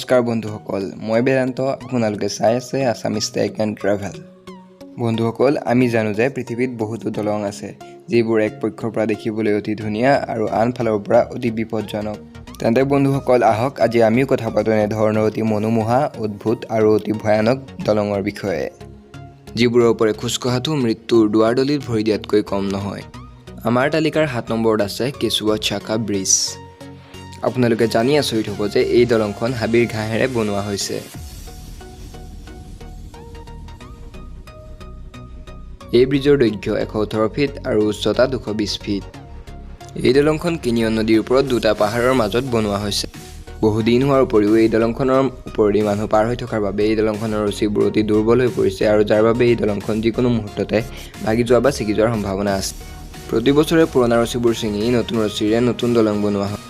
নমস্কাৰ বন্ধুসকল, মই বেদান্ত। আপোনালোকে চাই আছে আছামিজ টেক এণ্ড ট্ৰেভেল। বন্ধুসকল, আমি জানো যে পৃথিৱীত বহুতো দলং আছে যিবোৰ এক পক্ষৰ পৰা দেখিবলৈ অতি ধুনীয়া আৰু আন ফালৰ পৰা অতি বিপদজনক। তেন্তে বন্ধুসকল, আহক আজি আমিও কথা পাতোঁ এনেধৰণৰ অতি মনোমোহা, অদ্ভুত আৰু অতি ভয়ানক দলঙৰ বিষয়ে, যিবোৰৰ ওপৰে খোজকঢ়াটো মৃত্যুৰ দুৱাৰদলিত ভৰি দিয়াতকৈ কম নহয়। আমাৰ তালিকাৰ 7 নম্বৰত আছে কেচুৱা চাকা ব্ৰিজ। আপোনালোকে জানি আচৰিত হ'ব যে এই দলংখন হাবিৰ ঘাঁহেৰে বনোৱা হৈছে। এই ব্ৰিজৰ দৈৰ্ঘ্য 118 ফিট আৰু উচ্চতা 220 ফিট। এই দলংখন কেনিয়ন নদীৰ ওপৰত দুটা পাহাৰৰ মাজত বনোৱা হৈছে। বহুদিন হোৱাৰ উপৰিও এই দলংখনৰ ওপৰেদি মানুহ পাৰ হৈ থকাৰ বাবে এই দলংখনৰ ৰছীবোৰ অতি দুৰ্বল হৈ পৰিছে আৰু যাৰ বাবে এই দলংখন যিকোনো মুহূৰ্ততে ভাগি যোৱা বা ছিগি যোৱাৰ সম্ভাৱনা আছে। প্ৰতি বছৰে পুৰণা ৰছীবোৰ ছিঙি নতুন ৰছীৰে নতুন দলং বনোৱা হয়।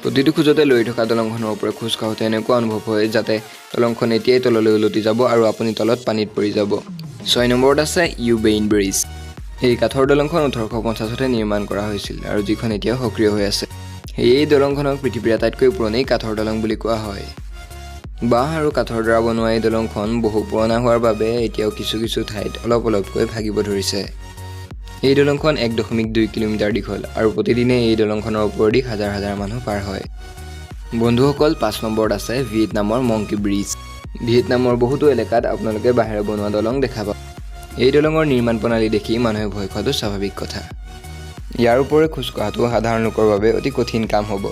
প্ৰতিটো খোজতে লৈ থকা দলংখনৰ ওপৰত খোজ কাঢ়োতে এনেকুৱা অনুভৱ হয় যাতে দলংখন এতিয়াই তললৈ উলটি যাব আৰু আপুনি তলত পানীত পৰি যাব। 6 নম্বৰত আছে ইউবেইন ব্ৰিজ। এই কাঠৰ দলংখন 1850তে নিৰ্মাণ কৰা হৈছিল আৰু যিখন এতিয়াও সক্ৰিয় হৈ আছে। এই দলংখনক পৃথিৱীৰ আটাইতকৈ পুৰণি কাঠৰ দলং বুলি কোৱা হয়। বাঁহ আৰু কাঠৰ দ্বাৰা বনোৱা এই দলংখন বহু পুৰণা হোৱাৰ বাবে এতিয়াও কিছু কিছু ঠাইত অলপকৈ ভাগিব ধৰিছে। এই দলংখন 1.2 কিলোমিটাৰ দীঘল আৰু প্ৰতিদিনে এই দলংখনৰ ওপৰেদি হাজাৰ হাজাৰ মানুহ পাৰ হয়। বন্ধুসকল, 5 নম্বৰত আছে ভিয়েটনামৰ মংকি ব্ৰিজ। ভিয়েটনামৰ বহুতো এলেকাত আপোনালোকে বাঁহেৰে বনোৱা দলং দেখা পাব। এই দলঙৰ নিৰ্মাণ প্ৰণালী দেখি মানুহে ভয় খোৱাটো স্বাভাৱিক কথা। ইয়াৰ ওপৰে খোজ কঢ়াটো সাধাৰণ লোকৰ বাবে অতি কঠিন কাম হ'ব,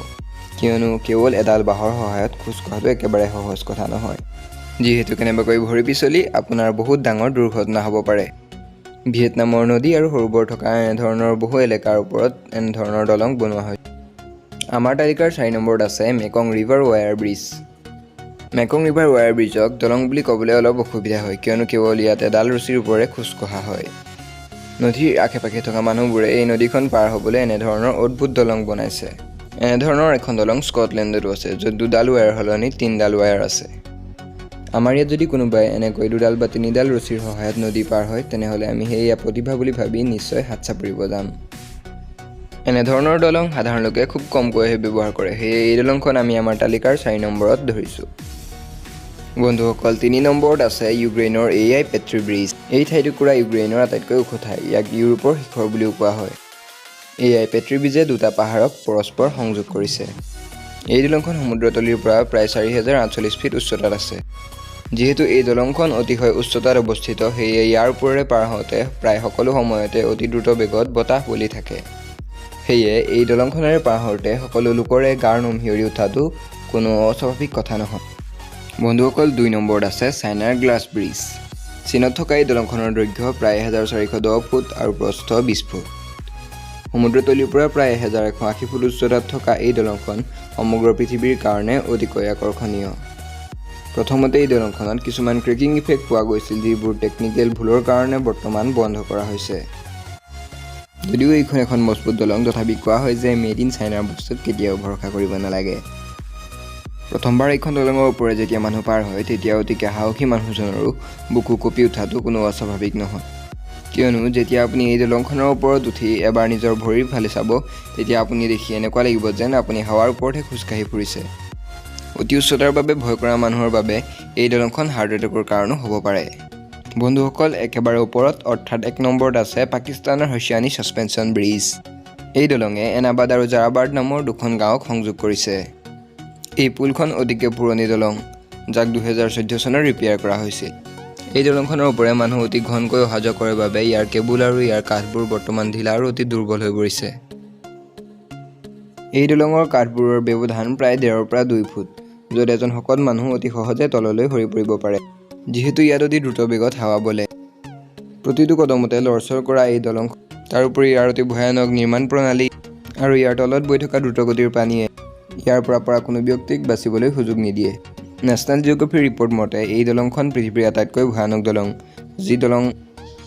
কিয়নো কেৱল এডাল বাঁহৰ সহায়ত খোজ কঢ়াটো একেবাৰে সহজ কথা নহয়, যিহেতু কেনেবাকৈ ভৰি পিছলি আপোনাৰ বহুত ডাঙৰ দুৰ্ঘটনা হ'ব পাৰে। ভিয়েটনামৰ নদী আৰু সৰোবৰ থকা এনেধৰণৰ বহু এলেকাৰ ওপৰত এনেধৰণৰ দলং বনোৱা হয়। আমাৰ তালিকাৰ 4 নম্বৰত আছে Mekong river wire bridge. Mekong river wire ব্ৰিজক দলং বুলি ক'বলৈ অলপ অসুবিধা হয়, কিয়নো কেৱল ইয়াত এডাল ৰছীৰ ওপৰে খোজ কঢ়া হয়। নদীৰ আশে পাশে থকা মানুহবোৰে এই নদীখন পাৰ হ'বলৈ এনেধৰণৰ অদ্ভুত দলং বনাইছে। এনেধৰণৰ এখন দলং স্কটলেণ্ডতো আছে, য'ত 2ডাল ৱায়াৰ সলনি 3ডাল ৱায়াৰ আছে। আমাৰ ইয়াত যদি কোনোবাই এনেকৈ 2ডাল বা 3ডাল ৰছীৰ সহায়ত নদী পাৰ হয়, তেনেহ'লে আমি সেয়া প্ৰতিভা বুলি ভাবি নিশ্চয় হাত চাপৰিব যাম। এনেধৰণৰ দলং সাধাৰণ লোকে খুব কমকৈহে ব্যৱহাৰ কৰে, সেয়ে এই দলংখন আমি আমাৰ তালিকাৰ 4 নম্বৰত ধৰিছোঁ। বন্ধুসকল, 3 নম্বৰত আছে ইউক্ৰেইনৰ AI পেট্ৰি ব্ৰিজ। এই ঠাইটুকুৰা ইউক্ৰেইনৰ আটাইতকৈ ওখ ঠাই। ইয়াক ইউৰোপৰ শিখৰ বুলিও কোৱা হয়। AI পেট্ৰি ব্ৰিজে দুটা পাহাৰক পৰস্পৰ সংযোগ কৰিছে। এই দলংখন সমুদ্ৰতলিৰ পৰা প্ৰায় 4048 ফিট উচ্চতাত আছে। যিহেতু এই দলংখন অতিশয় উচ্চতাত অৱস্থিত, সেয়ে ইয়াৰ ওপৰেৰে পাৰ হওঁতে প্ৰায় সকলো সময়তে অতি দ্ৰুত বেগত বতাহ বলি থাকে। সেয়ে এই দলংখনেৰে পাৰ হওঁতে সকলো লোকৰে গাৰ নোম শিয়ৰি উঠাটো কোনো অস্বাভাৱিক কথা নহয়। বন্ধুসকল, 2 নম্বৰত আছে চাইনাৰ গ্লাছ ব্ৰিজ। চীনত থকা এই দলংখনৰ দৈৰ্ঘ্য প্ৰায় 1410 ফুট আৰু প্ৰস্থ 20 ফুট। সমুদ্ৰতলিৰ পৰা প্ৰায় 1180 ফুট উচ্চতাত থকা এই দলংখন সমগ্ৰ পৃথিৱীৰ কাৰণে অতিকৈ আকৰ্ষণীয়। প্ৰথমতে এই দলংখনত কিছুমান ক্ৰেকিং ইফেক্ট পোৱা গৈছিল, যিবোৰ টেকনিকেল ভুলৰ কাৰণে বৰ্তমান বন্ধ কৰা হৈছে। যদিও এইখন এখন মজবুত দলং, তথাপি কোৱা হয় যে মেড ইন চাইনাৰ বস্তুত কেতিয়াও ভৰসা কৰিব নালাগে। প্ৰথমবাৰ এইখন দলঙৰ ওপৰে যেতিয়া মানুহ পাৰ হয়, তেতিয়া অতিকে সাহসী মানুহজনৰো বুকু কঁপি উঠাটো কোনো অস্বাভাৱিক নহয়, কিয়নো যেতিয়া আপুনি এই দলংখনৰ ওপৰত উঠি এবাৰ নিজৰ ভৰিৰ ফালে চাব, তেতিয়া আপুনি দেখি এনেকুৱা লাগিব যেন আপুনি হাৱাৰ ওপৰতহে খোজকাঢ়ি ফুৰিছে। অতি উচ্চতাৰ বাবে ভয় কৰা মানুহৰ বাবে এই দলংখন হাৰ্ট এটেকৰ কাৰণো হ'ব পাৰে। বন্ধুসকল, একেবাৰে ওপৰত অৰ্থাৎ 1 নম্বৰত আছে পাকিস্তানৰ হছিয়ানী ছাছপেনশ্যন ব্ৰিজ। এই দলঙে এনাবাদ আৰু জাৰাবাদ নামৰ দুখন গাঁৱক সংযোগ কৰিছে। এই পুলখন অতিকে পুৰণি দলং, যাক 2014 চনত ৰিপেয়াৰ কৰা হৈছিল। এই দলংখনৰ ওপৰে মানুহ অতি ঘনকৈ অহা যোৱা কৰে বাবে ইয়াৰ কেবুল আৰু ইয়াৰ কাঠবোৰ বৰ্তমান ঢিলা আৰু অতি দুৰ্বল হৈ পৰিছে। এই দলঙৰ কাঠবোৰৰ ব্যৱধান প্ৰায় 1.5 পৰা 2 ফুট, য'ত এজন শকত মানুহ অতি সহজে তললৈ সৰি পৰিব পাৰে, যিহেতু ইয়াত অতি দ্ৰুত বেগত হাৱা বলে। প্ৰতিটো কদমতে লৰচৰ কৰা এই দলং, তাৰোপৰি ইয়াৰ অতি ভয়ানক নিৰ্মাণ প্ৰণালী আৰু ইয়াৰ তলত বৈ থকা দ্ৰুতগতিৰ পানীয়ে ইয়াৰ পৰা কোনো ব্যক্তিক বাচিবলৈ সুযোগ নিদিয়ে। নেশ্যনেল জিঅ'গ্ৰাফিৰ ৰিপৰ্ট মতে এই দলংখন পৃথিৱীৰ আটাইতকৈ ভয়ানক দলং, যি দলং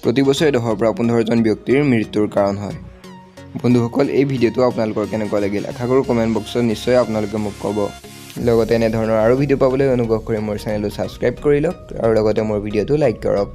প্ৰতি বছৰে 10 পৰা 15 জন ব্যক্তিৰ মৃত্যুৰ কাৰণ হয়। বন্ধুসকল, এই ভিডিঅ'টো আপোনালোকৰ কেনেকুৱা লাগিল আশা কৰোঁ কমেণ্ট বক্সত নিশ্চয় আপোনালোকে মোক ক'ব। লগতে এনেধৰণৰ আৰু ভিডিঅ' পাবলৈ অনুগ্ৰহ কৰি মোৰ চেনেলটো ছাবস্ক্ৰাইব কৰি লওক আৰু লগতে মোৰ ভিডিঅ'টো লাইক কৰক।